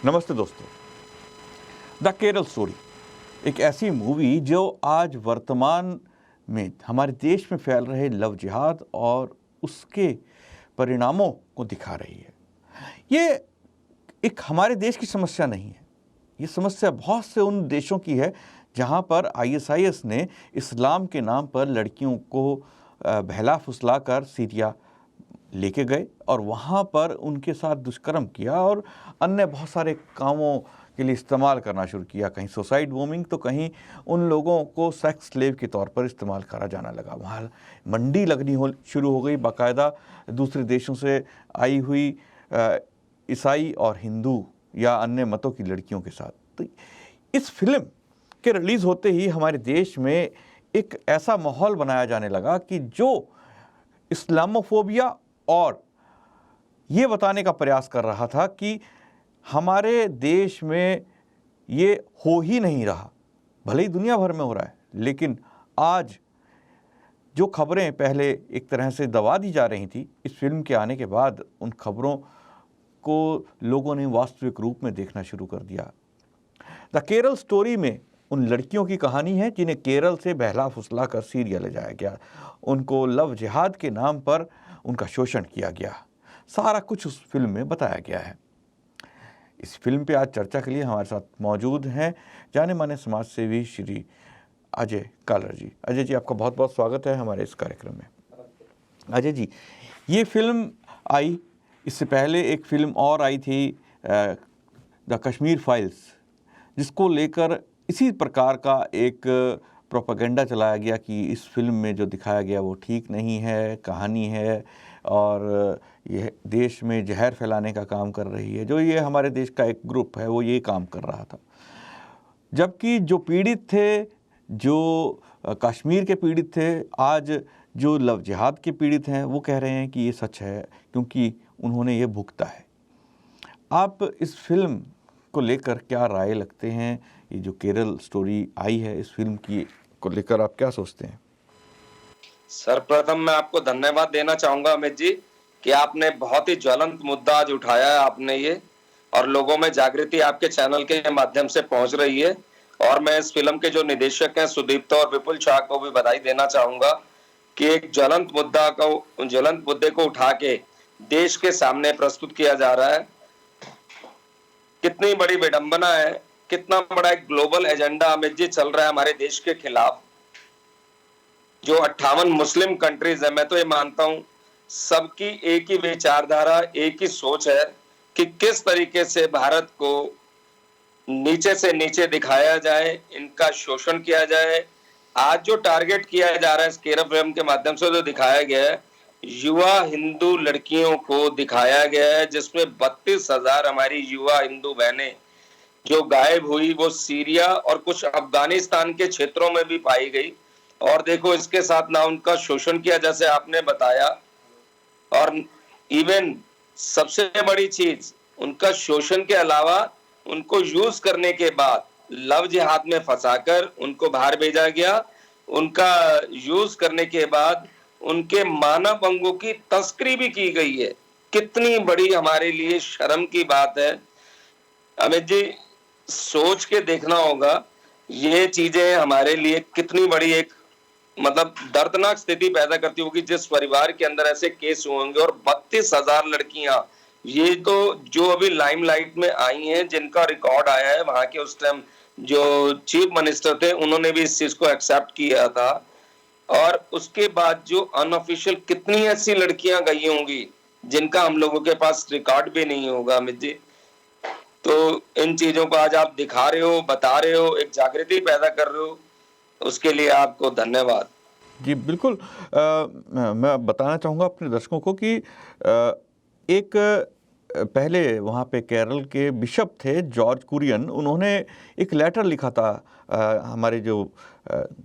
नमस्ते दोस्तों। The Kerala story एक ऐसी मूवी जो आज वर्तमान में हमारे देश में फैल रहे लव जिहाद और उसके परिणामों को दिखा रही है। ये एक हमारे देश की समस्या नहीं है, ये समस्या बहुत से उन देशों की है जहाँ पर ISIS ने इस्लाम के नाम पर लड़कियों को बहला फुसला कर सीरिया लेके गए और वहाँ पर उनके साथ दुष्कर्म किया और अन्य बहुत सारे कामों के लिए इस्तेमाल करना शुरू किया। कहीं सुसाइड बॉम्बिंग तो कहीं उन लोगों को सेक्स स्लेव के तौर पर इस्तेमाल करा जाना लगा। वहाँ मंडी लगनी शुरू हो गई बाकायदा दूसरे देशों से आई हुई ईसाई और हिंदू या अन्य मतों की लड़कियों के साथ। तो इस फिल्म के रिलीज़ होते ही हमारे देश में एक ऐसा माहौल बनाया जाने लगा कि जो इस्लामोफोबिया और ये बताने का प्रयास कर रहा था कि हमारे देश में ये हो ही नहीं रहा, भले ही दुनिया भर में हो रहा है, लेकिन आज जो खबरें पहले एक तरह से दबा दी जा रही थी, इस फिल्म के आने के बाद उन खबरों को लोगों ने वास्तविक रूप में देखना शुरू कर दिया। द केरल स्टोरी में उन लड़कियों की कहानी है जिन्हें केरल से बहला फुसला कर सीरिया ले जाया गया, उनको लव जिहाद के नाम पर उनका शोषण किया गया। सारा कुछ उस फिल्म में बताया गया है। इस फिल्म पे आज चर्चा के लिए हमारे साथ मौजूद हैं जाने माने समाज सेवी श्री अजय कालर जी। अजय जी, आपका बहुत बहुत स्वागत है हमारे इस कार्यक्रम में। अजय जी, ये फिल्म आई, इससे पहले एक फिल्म और आई थी द कश्मीर फाइल्स, जिसको लेकर इसी प्रकार का एक प्रोपेगेंडा चलाया गया कि इस फिल्म में जो दिखाया गया वो ठीक नहीं है, कहानी है और ये देश में जहर फैलाने का काम कर रही है। जो ये हमारे देश का एक ग्रुप है वो ये काम कर रहा था, जबकि जो पीड़ित थे, जो कश्मीर के पीड़ित थे, आज जो लव जिहाद के पीड़ित हैं वो कह रहे हैं कि ये सच है क्योंकि उन्होंने ये भुगता है। आप इस फिल्म को लेकर क्या राय लगते हैं? ये जो केरल स्टोरी आई है, इस फिल्म की को लेकर आप क्या सोचते हैं? सर्वप्रथम मैं आपको धन्यवाद देना चाहूंगा अमित जी कि आपने बहुत ही ज्वलंत मुद्दा आज उठाया है आपने ये, और लोगों में जागृति आपके चैनल के माध्यम से पहुंच रही है। और मैं इस फिल्म के जो निर्देशक हैं सुदीप्त और विपुल शाह को भी बधाई देना चाहूंगा कि एक ज्वलंत मुद्दे को उठा के देश के सामने प्रस्तुत किया जा रहा है। कितनी बड़ी विडंबना है, कितना बड़ा एक ग्लोबल एजेंडा अमित जी चल रहा है हमारे देश के खिलाफ। जो 58 मुस्लिम कंट्रीज है, मैं तो ये मानता हूं सबकी एक ही विचारधारा, एक ही सोच है कि किस तरीके से भारत को नीचे से नीचे दिखाया जाए, इनका शोषण किया जाए। आज जो टारगेट किया जा रहा है इस केरल फिल्म के माध्यम से जो दिखाया गया है, युवा हिंदू लड़कियों को दिखाया गया है, जिसमें 32,000 हमारी युवा हिंदू बहनें जो गायब हुई वो सीरिया और कुछ अफगानिस्तान के क्षेत्रों में भी पाई गई। और देखो इसके साथ ना उनका शोषण किया जैसे आपने बताया, और इवन सबसे बड़ी चीज उनका शोषण के अलावा उनको यूज करने के बाद लव जिहाद में फंसाकर उनको बाहर भेजा गया। उनका यूज करने के बाद उनके मानव अंगों की तस्करी भी की गई है। कितनी बड़ी हमारे लिए शर्म की बात है अमित जी, सोच के देखना होगा ये चीजें हमारे लिए कितनी बड़ी एक मतलब दर्दनाक स्थिति पैदा करती होगी जिस परिवार के अंदर ऐसे केस होंगे। और 32,000 लड़कियां, ये तो जो अभी लाइमलाइट में आई हैं, जिनका रिकॉर्ड आया है, वहां के उस टाइम जो चीफ मिनिस्टर थे उन्होंने भी इस चीज को एक्सेप्ट किया था। और उसके बाद जो अनऑफिशियल कितनी ऐसी लड़कियां गई होंगी जिनका हम लोगों के पास रिकॉर्ड भी नहीं होगा अमित जी। तो इन चीजों को आज आप दिखा रहे हो, बता रहे हो, एक जागृति पैदा कर रहे हो, उसके लिए आपको धन्यवाद। जी बिल्कुल। मैं बताना चाहूँगा अपने दर्शकों को कि एक पहले वहाँ पे केरल के बिशप थे जॉर्ज कुरियन, उन्होंने एक लेटर लिखा था हमारे जो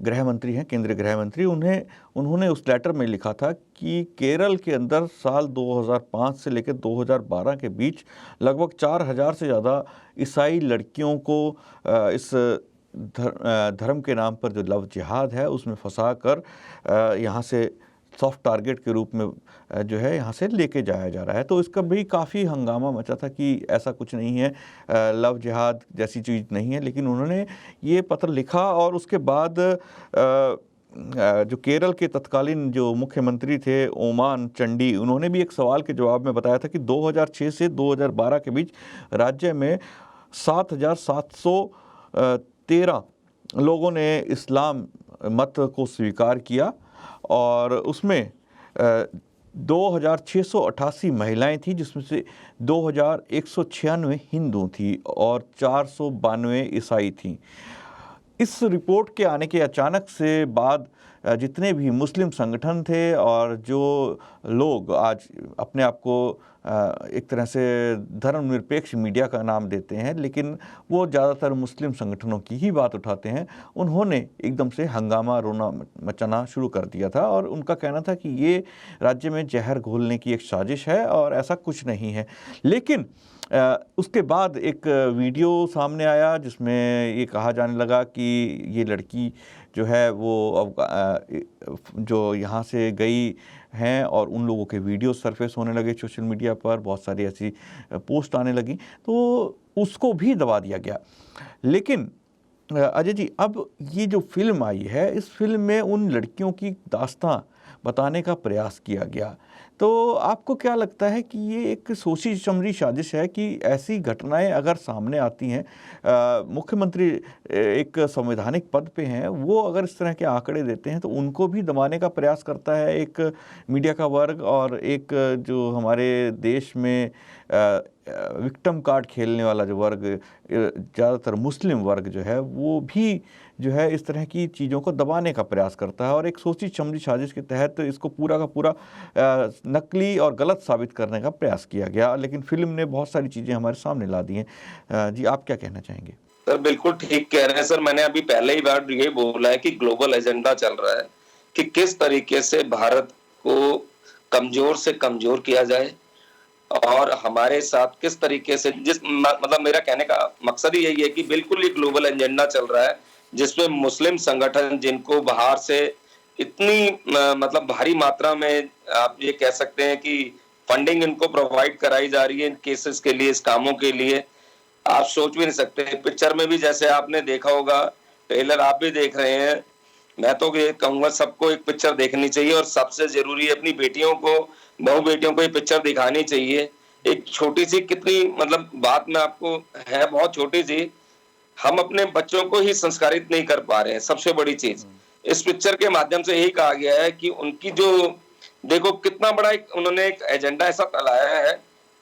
गृह मंत्री हैं, केंद्रीय गृह मंत्री, उन्होंने उस लेटर में लिखा था कि केरल के अंदर साल 2005 से लेकर 2012 के बीच लगभग 4,000 से ज़्यादा ईसाई लड़कियों को इस धर्म के नाम पर जो लव जिहाद है उसमें फंसा कर यहाँ से सॉफ्ट टारगेट के रूप में जो है यहाँ से लेके जाया जा रहा है। तो इसका भी काफ़ी हंगामा मचा था कि ऐसा कुछ नहीं है, लव जिहाद जैसी चीज़ नहीं है। लेकिन उन्होंने ये पत्र लिखा और उसके बाद जो केरल के तत्कालीन जो मुख्यमंत्री थे ओमान चंडी, उन्होंने भी एक सवाल के जवाब में बताया था कि 2006 से 2012 के बीच राज्य में 7,713 लोगों ने इस्लाम मत को स्वीकार किया और उसमें 2,688 महिलाएं थी, जिसमें से 2,196 हिंदू थी और 492 ईसाई थी। इस रिपोर्ट के आने के अचानक से बाद जितने भी मुस्लिम संगठन थे और जो लोग आज अपने आप को एक तरह से धर्मनिरपेक्ष मीडिया का नाम देते हैं, लेकिन वो ज़्यादातर मुस्लिम संगठनों की ही बात उठाते हैं, उन्होंने एकदम से हंगामा रोना मचाना शुरू कर दिया था और उनका कहना था कि ये राज्य में जहर घोलने की एक साजिश है और ऐसा कुछ नहीं है। लेकिन उसके बाद एक वीडियो सामने आया जिसमें ये कहा जाने लगा कि ये लड़की जो है वो जो यहाँ से गई हैं और उन लोगों के वीडियो सरफेस होने लगे सोशल मीडिया पर, बहुत सारी ऐसी पोस्ट आने लगी, तो उसको भी दबा दिया गया। लेकिन अजय जी, अब ये जो फिल्म आई है, इस फिल्म में उन लड़कियों की दास्तां बताने का प्रयास किया गया। तो आपको क्या लगता है कि ये एक सोची समझी साजिश है कि ऐसी घटनाएं अगर सामने आती हैं, मुख्यमंत्री एक संवैधानिक पद पे हैं, वो अगर इस तरह के आंकड़े देते हैं तो उनको भी दबाने का प्रयास करता है एक मीडिया का वर्ग, और एक जो हमारे देश में विक्टिम कार्ड खेलने वाला जो वर्ग, ज़्यादातर मुस्लिम वर्ग जो है, वो भी जो है इस तरह की चीज़ों को दबाने का प्रयास करता है। और एक सोची समझी साजिश के तहत इसको पूरा का पूरा नकली और गलत साबित करने का प्रयास किया गया। लेकिन फिल्म ने बहुत सारी चीज़ें हमारे सामने ला दी हैं। जी, आप क्या कहना चाहेंगे? सर बिल्कुल ठीक कह रहे हैं सर। मैंने अभी पहले ही बार ये बोला है कि ग्लोबल एजेंडा चल रहा है कि किस तरीके से भारत को कमजोर से कमजोर किया जाए और हमारे साथ किस तरीके से मतलब मेरा कहने का मकसद ही यही है कि बिल्कुल ये ग्लोबल एजेंडा चल रहा है जिसमें मुस्लिम संगठन जिनको बाहर से इतनी मतलब भारी मात्रा में आप ये कह सकते हैं कि फंडिंग इनको प्रोवाइड कराई जा रही है इन केसेस के लिए, इस कामों के लिए, आप सोच भी नहीं सकते। पिक्चर में भी जैसे आपने देखा होगा, ट्रेलर आप भी देख रहे हैं, मैं तो ये कहूंगा सबको एक पिक्चर देखनी चाहिए और सबसे जरूरी है अपनी बेटियों को, बहू बेटियों को ये पिक्चर दिखानी चाहिए। एक छोटी सी कितनी मतलब बात में आपको है, बहुत छोटी सी, हम अपने बच्चों को ही संस्कारित नहीं कर पा रहे हैं। सबसे बड़ी चीज इस पिक्चर के माध्यम से यही कहा गया है कि उनकी जो देखो कितना बड़ा उन्होंने एक एजेंडा ऐसा फैलाया है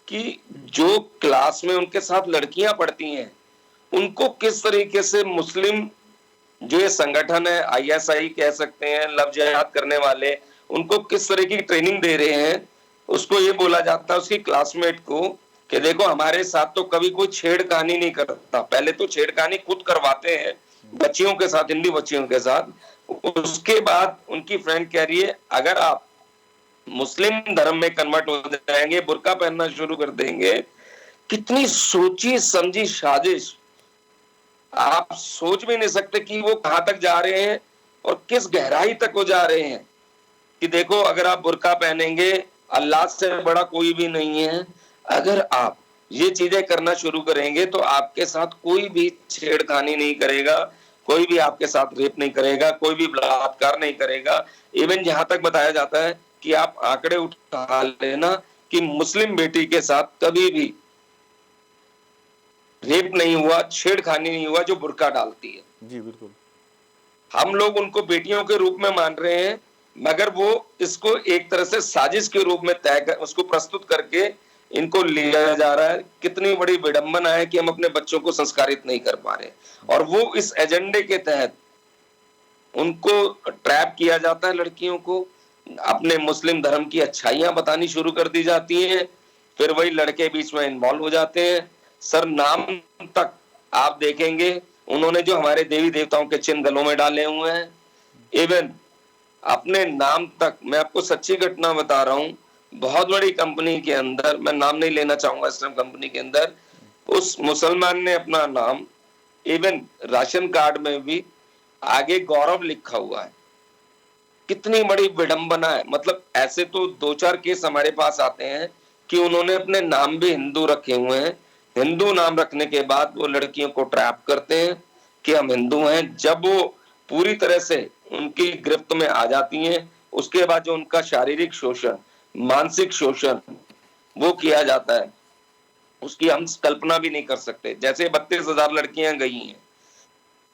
कि जो क्लास में उनके साथ लड़कियां पढ़ती हैं उनको किस तरीके से मुस्लिम जो ये संगठन है, आईएसआई कह सकते हैं, लव जिहाद करने वाले, उनको किस तरह की ट्रेनिंग दे रहे हैं। उसको ये बोला जाता है उसकी क्लासमेट को कि देखो हमारे साथ तो कभी कोई छेड़खानी नहीं करता। पहले तो छेड़खानी खुद करवाते हैं बच्चियों के साथ, हिंदी बच्चियों के साथ। उसके बाद उनकी फ्रेंड कह रही है अगर आप मुस्लिम धर्म में कन्वर्ट हो जाएंगे, बुर्का पहनना शुरू कर देंगे। कितनी सोची समझी साजिश, आप सोच भी नहीं सकते कि वो कहां तक जा रहे हैं और किस गहराई तक वो जा रहे हैं कि देखो अगर आप बुर्का पहनेंगे, अल्लाह से बड़ा कोई भी नहीं है, अगर आप ये चीजें करना शुरू करेंगे तो आपके साथ कोई भी छेड़खानी नहीं करेगा, कोई भी आपके साथ रेप नहीं करेगा, कोई भी बलात्कार नहीं करेगा। इवन जहां तक बताया जाता है कि आप आंकड़े उठा लेना कि मुस्लिम बेटी के साथ कभी भी रेप नहीं हुआ, छेड़खानी नहीं हुआ जो बुर्का डालती है। जी बिल्कुल। हम लोग उनको बेटियों के रूप में मान रहे हैं, मगर वो इसको एक तरह से साजिश के रूप में तय कर उसको प्रस्तुत करके इनको लिया जा रहा है। कितनी बड़ी विडंबना है कि हम अपने बच्चों को संस्कारित नहीं कर पा रहे और वो इस एजेंडे के तहत उनको ट्रैप किया जाता है। लड़कियों को अपने मुस्लिम धर्म की अच्छाइयां बतानी शुरू कर दी जाती हैं, फिर वही लड़के बीच में इन्वॉल्व हो जाते हैं। सर नाम तक आप देखेंगे उन्होंने जो हमारे देवी देवताओं के चिन्ह गलों में डाले हुए हैं, इवन अपने नाम तक, मैं आपको सच्ची घटना बता रहा हूं, बहुत बड़ी कंपनी के अंदर, मैं नाम नहीं लेना चाहूंगा, इस्लाम कंपनी के अंदर उस मुसलमान ने अपना नाम इवन राशन कार्ड में भी आगे गौरव लिखा हुआ है। कितनी बड़ी विडंबना है। मतलब ऐसे तो 2-4 केस हमारे पास आते हैं कि उन्होंने अपने नाम भी हिंदू रखे हुए हैं। हिंदू नाम रखने के बाद वो लड़कियों को ट्रैप करते हैं कि हम हिंदू हैं। जब वो पूरी तरह से उनकी गिरफ्त में आ जाती हैं, उसके बाद जो उनका शारीरिक शोषण, मानसिक शोषण वो किया जाता है, उसकी हम कल्पना भी नहीं कर सकते। जैसे 32,000 लड़कियां गई हैं,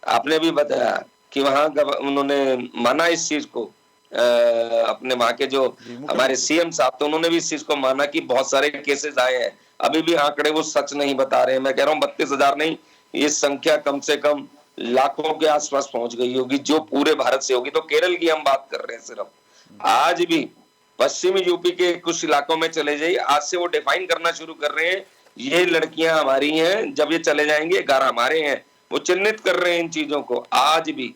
आपने भी बताया कि वहां उन्होंने माना इस चीज को, अपने वहां के जो जी, हमारे मुख्यमंत्री। सीएम साहब थे उन्होंने भी इस चीज को माना कि बहुत सारे केसेस आए हैं। अभी भी आंकड़े वो सच नहीं बता रहे हैं। मैं कह रहा हूँ 32,000 नहीं, ये संख्या कम से कम लाखों के आसपास पहुंच गई होगी, जो पूरे भारत से होगी। तो केरल की हम बात कर रहे हैं सिर्फ। आज भी पश्चिमी यूपी के कुछ इलाकों में चले जाइए, आज से वो डिफाइन करना शुरू कर रहे हैं, ये लड़कियां हमारी हैं, जब ये चले जाएंगे घर हमारे हैं। वो चिन्हित कर रहे हैं इन चीजों को। आज भी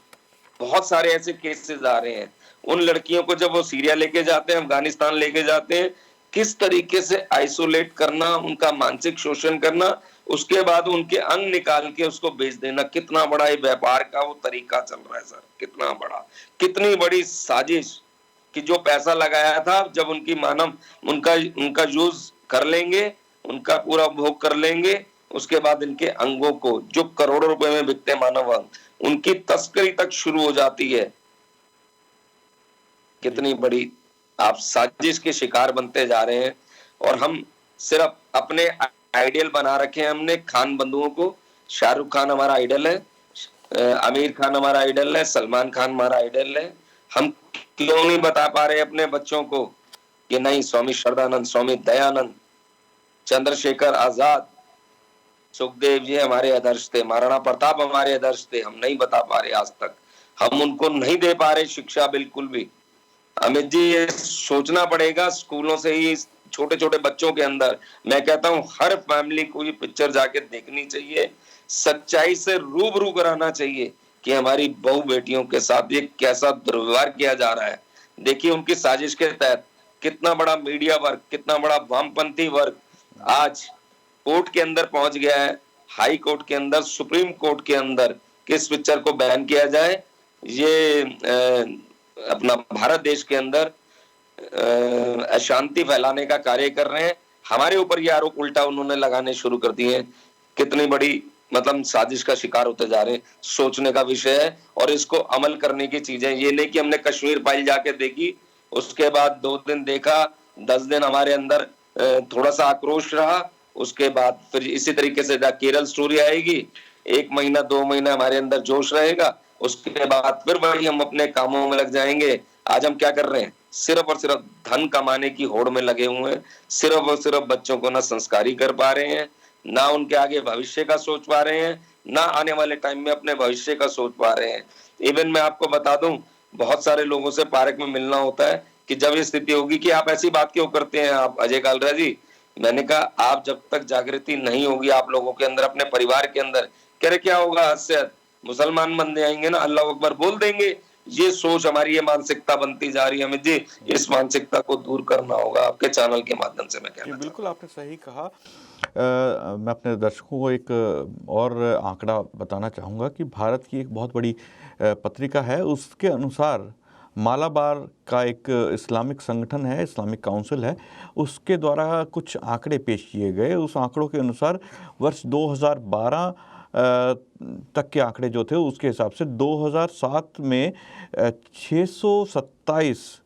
बहुत सारे ऐसे केसेस आ रहे हैं। उन लड़कियों को जब वो सीरिया लेके जाते हैं, अफगानिस्तान लेके जाते हैं, किस तरीके से आइसोलेट करना, उनका मानसिक शोषण करना, उसके बाद उनके अंग निकाल के उसको बेच देना, कितना बड़ा ये व्यापार का वो तरीका चल रहा है सर। कितना बड़ा, कितनी बड़ी साजिश कि जो पैसा लगाया था, जब उनकी मानव उनका उनका यूज कर लेंगे, उनका पूरा उपभोग कर लेंगे, उसके बाद इनके अंगों को जो करोड़ों रुपए में बिकते मानव अंग, उनकी तस्करी तक शुरू हो जाती है। कितनी बड़ी आप साजिश के शिकार बनते जा रहे हैं। और हम सिर्फ अपने आइडियल बना रखे हैं हमने खान बंधुओं को। शाहरुख खान हमारा आइडल है, आमिर खान हमारा आइडल है, सलमान खान हमारा आइडल है। हम क्यों नहीं बता पा रहे अपने बच्चों को कि नहीं, स्वामी श्रद्धानंद, स्वामी दयानंद, चंद्रशेखर आजाद, सुखदेव जी हमारे आदर्श थे, महाराणा प्रताप हमारे आदर्श थे। हम नहीं बता पा रहे आज तक, हम उनको नहीं दे पा रहे शिक्षा बिल्कुल भी। अमित जी, ये सोचना पड़ेगा स्कूलों से ही, छोटे छोटे बच्चों के अंदर। मैं कहता हूँ हर फैमिली को ये पिक्चर जाके देखनी चाहिए, सच्चाई से रूबरू कराना चाहिए कि हमारी बहू बेटियों के साथ ये कैसा दुर्व्यवहार किया जा रहा है। देखिए उनकी साजिश के तहत कितना बड़ा मीडिया वर्ग, कितना बड़ा वामपंथी वर्ग आज कोर्ट के अंदर पहुंच गया है, हाई कोर्ट के अंदर, सुप्रीम कोर्ट के अंदर, कि इस पिक्चर को बैन किया जाए। ये अपना भारत देश के अंदर अशांति फैलाने का कार्य कर रहे हैं। हमारे ऊपर ये आरोप उल्टा उन्होंने लगाने शुरू कर दिए हैं। कितनी बड़ी मतलब साजिश का शिकार होते जा रहे हैं, सोचने का विषय है। और इसको अमल करने की चीजें, ये नहीं कि हमने कश्मीर फाइल जाके देखी, उसके बाद 2 दिन देखा, 10 दिन हमारे अंदर थोड़ा सा आक्रोश रहा, उसके बाद फिर इसी तरीके से केरल स्टोरी आएगी, 1 महीना 2 महीना हमारे अंदर जोश रहेगा, उसके बाद फिर वही हम अपने कामों में लग जाएंगे। आज हम क्या कर रहे हैं, सिर्फ और सिर्फ धन कमाने की होड़ में लगे हुए हैं। सिर्फ और सिर्फ बच्चों को ना संस्कारी कर पा रहे हैं, ना उनके आगे भविष्य का सोच पा रहे हैं, ना आने वाले टाइम में अपने भविष्य का सोच पा रहे हैं। इवन मैं आपको बता दूं, बहुत सारे लोगों से पार्क में मिलना होता है कि जब ये स्थिति होगी कि आप ऐसी बात क्यों करते हैं आप अजय कालरा जी। मैंने कहा आप जब तक जागृति नहीं होगी आप लोगों के अंदर, अपने परिवार के अंदर, कह रहे क्या होगा, हद से मुसलमान बन जाएंगे ना, अल्लाह अकबर बोल देंगे। ये सोच हमारी, ये मानसिकता बनती जा रही है हमें जी। इस मानसिकता को दूर करना होगा आपके चैनल के माध्यम से, मैं जी कहना बिल्कुल, आपने सही कहा। मैं अपने दर्शकों को एक और आंकड़ा बताना चाहूँगा कि भारत की एक बहुत बड़ी पत्रिका है, उसके अनुसार मालाबार का एक इस्लामिक संगठन है, इस्लामिक काउंसिल है, उसके द्वारा कुछ आंकड़े पेश किए गए। उस आंकड़ों के अनुसार वर्ष 2012 तक के आंकड़े जो थे, उसके हिसाब से 2007 में 627,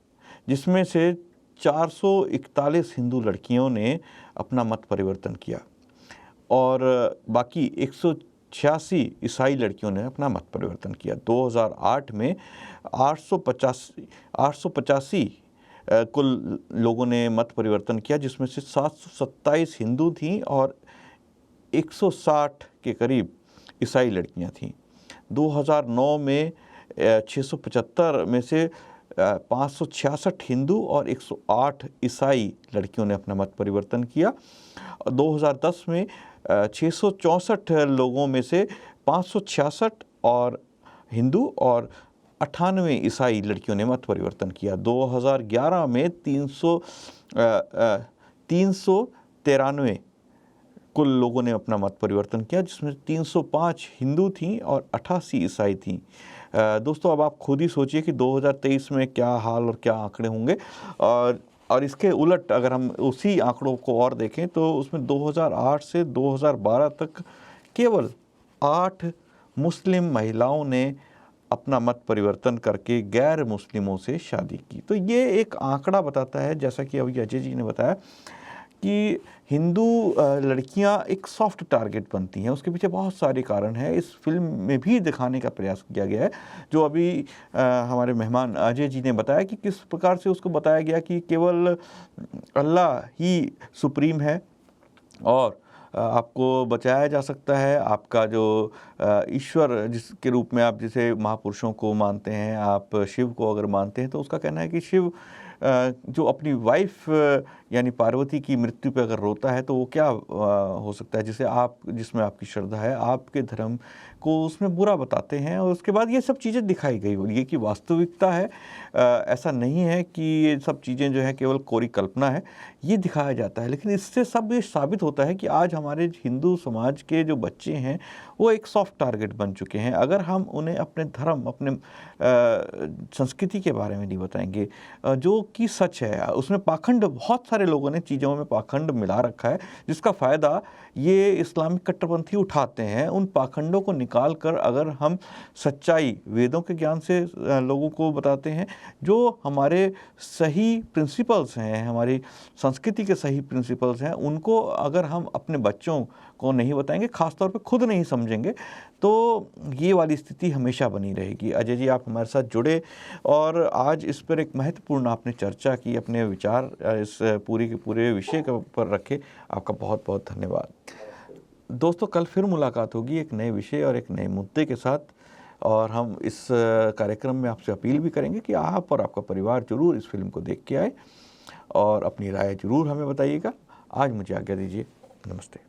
जिसमें से 441 हिंदू लड़कियों ने अपना मत परिवर्तन किया और बाकी 186 ईसाई लड़कियों ने अपना मत परिवर्तन किया। 2008 में 885 कुल लोगों ने मत परिवर्तन किया, जिसमें से 727 हिंदू थीं और 160 के करीब ईसाई लड़कियां थीं। 2009 में 675 में से 566 हिंदू और 108 ईसाई लड़कियों ने अपना मत परिवर्तन किया। 2010 में 664 लोगों में से 566 और हिंदू और 98 ईसाई लड़कियों ने मत परिवर्तन किया। 2011 में 393 कुल लोगों ने अपना मत परिवर्तन किया, जिसमें 305 हिंदू थीं और 88 ईसाई थीं। दोस्तों अब आप खुद ही सोचिए कि 2023 में क्या हाल और क्या आंकड़े होंगे। और इसके उलट अगर हम उसी आंकड़ों को और देखें तो उसमें 2008 से 2012 तक केवल 8 मुस्लिम महिलाओं ने अपना मत परिवर्तन करके गैर मुस्लिमों से शादी की। तो ये एक आंकड़ा बताता है, जैसा कि अभी अजय जी ने बताया, कि हिंदू लड़कियां एक सॉफ्ट टारगेट बनती हैं। उसके पीछे बहुत सारे कारण हैं, इस फिल्म में भी दिखाने का प्रयास किया गया है। जो अभी हमारे मेहमान अजय जी ने बताया कि किस प्रकार से उसको बताया गया कि केवल अल्लाह ही सुप्रीम है और आपको बचाया जा सकता है। आपका जो ईश्वर जिसके रूप में आप जिसे महापुरुषों को मानते हैं, आप शिव को अगर मानते हैं, तो उसका कहना है कि शिव जो अपनी वाइफ यानी पार्वती की मृत्यु पे अगर रोता है तो वो क्या हो सकता है, जिसमें आपकी श्रद्धा है, आपके धर्म को उसमें बुरा बताते हैं। और उसके बाद ये सब चीज़ें दिखाई गई, ये कि वास्तविकता है, ऐसा नहीं है कि ये सब चीज़ें जो है केवल कोरी कल्पना है, ये दिखाया जाता है। लेकिन इससे सब ये साबित होता है कि आज हमारे हिंदू समाज के जो बच्चे हैं वो एक सॉफ्ट टारगेट बन चुके हैं। अगर हम उन्हें अपने धर्म, अपने संस्कृति के बारे में नहीं बताएंगे, जो कि सच है, उसमें पाखंड, बहुत सारे लोगों ने चीज़ों में पाखंड मिला रखा है, जिसका फ़ायदा ये इस्लामिक कट्टरपंथी उठाते हैं। उन पाखंडों को निकाल कर अगर हम सच्चाई वेदों के ज्ञान से लोगों को बताते हैं, जो हमारे सही प्रिंसिपल्स हैं, हमारी संस्कृति के सही प्रिंसिपल्स हैं, उनको अगर हम अपने बच्चों को नहीं बताएंगे, ख़ासतौर पे खुद नहीं समझेंगे, तो ये वाली स्थिति हमेशा बनी रहेगी। अजय जी, आप हमारे साथ जुड़े और आज इस पर एक महत्वपूर्ण आपने चर्चा की, अपने विचार इस पूरे के पूरे विषय के ऊपर रखे। आपका बहुत बहुत धन्यवाद। दोस्तों, कल फिर मुलाकात होगी एक नए विषय और एक नए मुद्दे के साथ, और हम इस कार्यक्रम में आपसे अपील भी करेंगे कि आप और आपका परिवार ज़रूर इस फिल्म को देख के आए और अपनी राय ज़रूर हमें बताइएगा। आज मुझे आज्ञा दीजिए। नमस्ते।